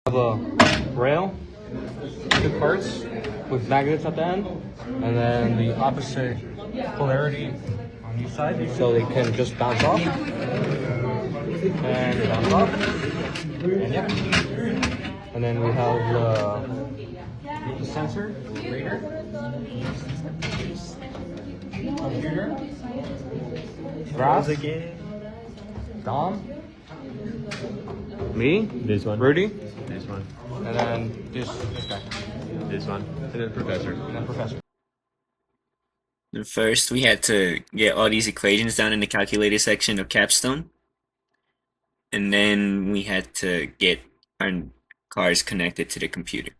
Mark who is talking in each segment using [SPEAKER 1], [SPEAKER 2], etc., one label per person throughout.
[SPEAKER 1] Have a rail, two parts with magnets at the end, and then the opposite polarity on each side, so they can just bounce off and bounce off. And yeah, and then we have the sensor, reader, computer, graph, Dom, me,
[SPEAKER 2] This one.
[SPEAKER 1] Rudy,
[SPEAKER 2] This one.
[SPEAKER 1] and then this guy,
[SPEAKER 2] This one. And then Professor.
[SPEAKER 1] and then Professor.
[SPEAKER 3] First, we had to get all these equations down in the calculator section of Capstone. And then we had to get our cars connected to the computer.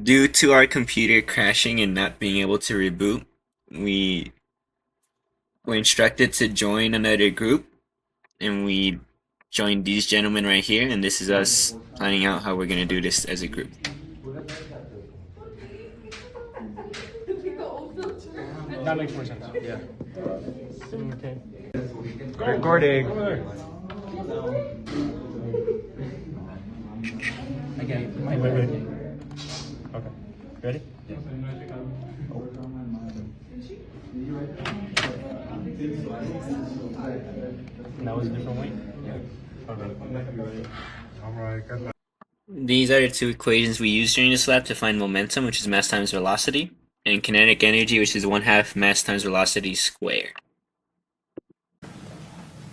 [SPEAKER 3] Due to our computer crashing and not being able to reboot, we were instructed to join another group, and we joined these gentlemen right here, and this is us planning out how we're going to do this as a group.
[SPEAKER 1] That makes more sense. Yeah. Okay. Recording. Again. Wait. Okay. Ready? Yeah. And that was a different weight? Yeah. Okay. Alright, good.
[SPEAKER 3] These are the two equations we used during this lab to find momentum, which is mass times velocity, and kinetic energy, which is 1/2 mass times velocity squared.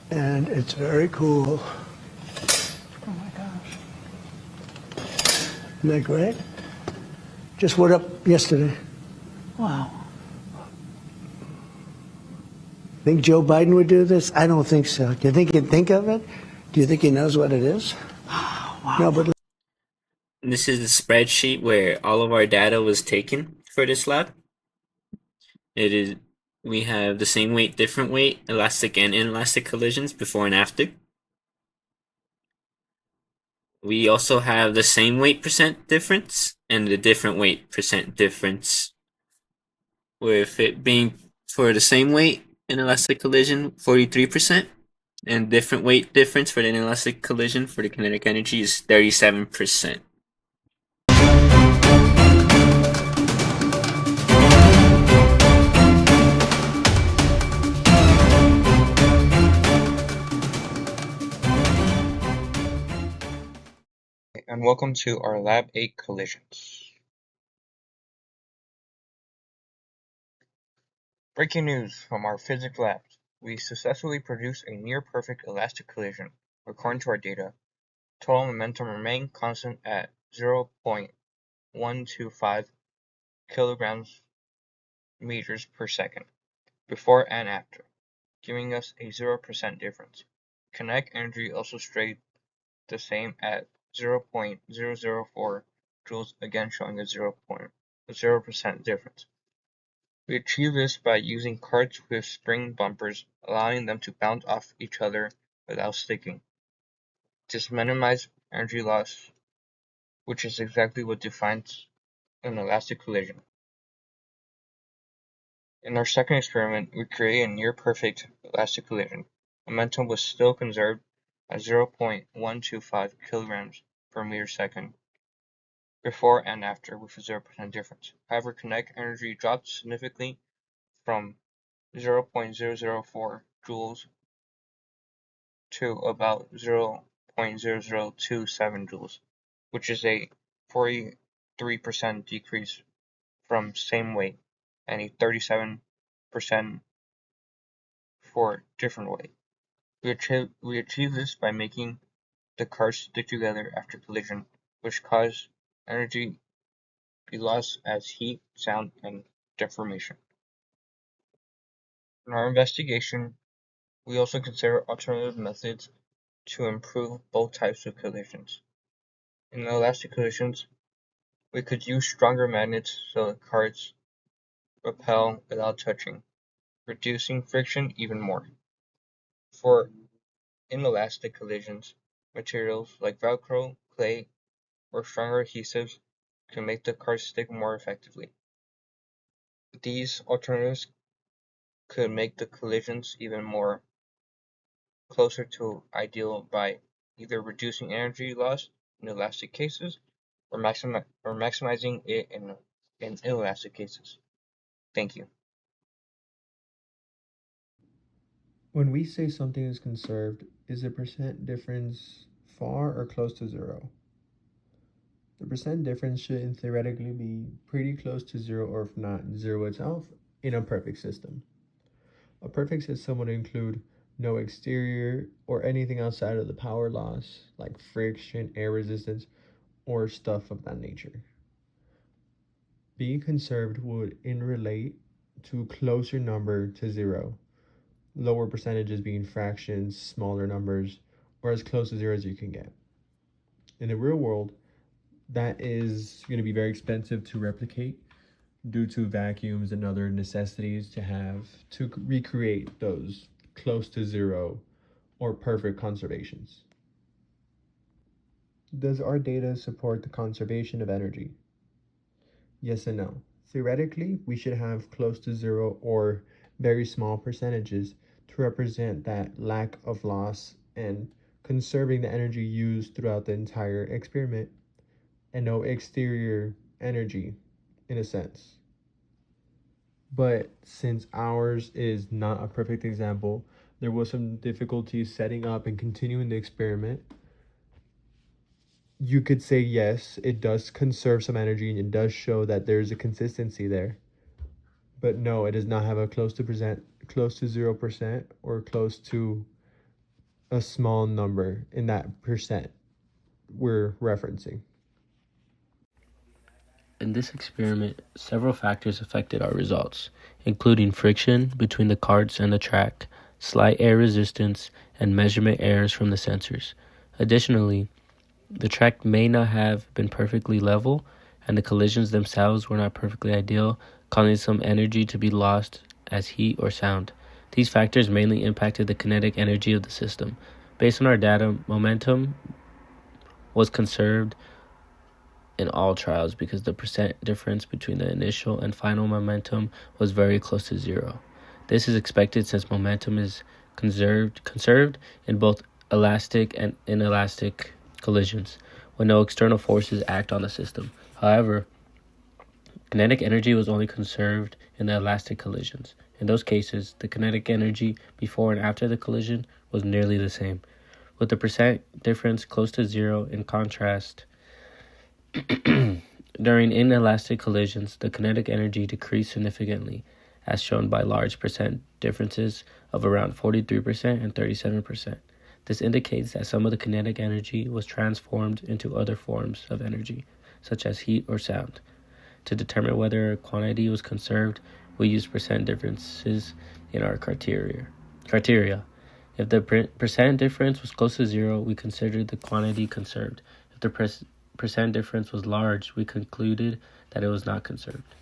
[SPEAKER 4] And it's very cool. Oh my gosh. Isn't that great? Just went up yesterday. Wow. Think Joe Biden would do this? I don't think so. Do you think he'd think of it? Do you think he knows what it is? Wow. No, but
[SPEAKER 3] This is the spreadsheet where all of our data was taken for this lab. We have the same weight, different weight, elastic and inelastic collisions before and after. We also have the same weight percent difference and the different weight percent difference, with it being for the same weight inelastic collision 43%, and different weight difference for the inelastic collision for the kinetic energy is 37%.
[SPEAKER 5] And welcome to our Lab 8 collisions. Breaking news from our physics labs. We successfully produced a near-perfect elastic collision. According to our data, total momentum remained constant at 0.125 kilograms meters per second, before and after, giving us a 0% difference. Kinetic energy also stayed the same at 0.004 joules, again showing a 0% difference. We achieve this by using carts with spring bumpers, allowing them to bounce off each other without sticking. This minimizes energy loss, which is exactly what defines an elastic collision. In our second experiment, we created a near-perfect elastic collision. Momentum was still conserved at 0.125 kilograms per meter second, before and after, with a 0% difference. However, kinetic energy dropped significantly from 0.004 joules to about 0.0027 joules, which is a 43% decrease from same weight and a 37% for different weight. We achieve this by making the cars stick together after collision, which cause energy be lost as heat, sound, and deformation. In our investigation, we also consider alternative methods to improve both types of collisions. In elastic collisions, we could use stronger magnets so the cards repel without touching, reducing friction even more. For inelastic collisions, materials like Velcro, clay, or stronger adhesives can make the cards stick more effectively. These alternatives could make the collisions even more closer to ideal by either reducing energy loss in elastic cases or maximizing it in inelastic cases. Thank you.
[SPEAKER 2] When we say something is conserved, is the percent difference far or close to zero? The percent difference should theoretically be pretty close to zero, or if not zero itself, in a perfect system. A perfect system would include no exterior or anything outside of the power loss, like friction, air resistance, or stuff of that nature. Being conserved would in relate to closer number to zero, lower percentages being fractions, smaller numbers, or as close to zero as you can get. In the real world, that is going to be very expensive to replicate due to vacuums and other necessities to have to recreate those close to zero or perfect conservations. Does our data support the conservation of energy? Yes and no. Theoretically, we should have close to zero or very small percentages to represent that lack of loss and conserving the energy used throughout the entire experiment, and no exterior energy in a sense. But since ours is not a perfect example, there was some difficulties setting up and continuing the experiment. You could say yes, it does conserve some energy and it does show that there's a consistency there. But no, it does not have a close to 0% or close to a small number in that percent we're referencing.
[SPEAKER 6] In this experiment, several factors affected our results, including friction between the cards and the track, slight air resistance, and measurement errors from the sensors. Additionally, the track may not have been perfectly level, and the collisions themselves were not perfectly ideal, causing some energy to be lost as heat or sound. These factors mainly impacted the kinetic energy of the system. Based on our data, momentum was conserved in all trials because the percent difference between the initial and final momentum was very close to zero. This is expected since momentum is conserved in both elastic and inelastic collisions when no external forces act on the system. However, kinetic energy was only conserved in the elastic collisions. In those cases, the kinetic energy before and after the collision was nearly the same, with the percent difference close to zero. In contrast, during inelastic collisions, the kinetic energy decreased significantly, as shown by large percent differences of around 43% and 37%. This indicates that some of the kinetic energy was transformed into other forms of energy, such as heat or sound. To determine whether a quantity was conserved, we used percent differences in our criteria. If the percent difference was close to zero, we considered the quantity conserved. If the percent difference was large, we concluded that it was not conserved.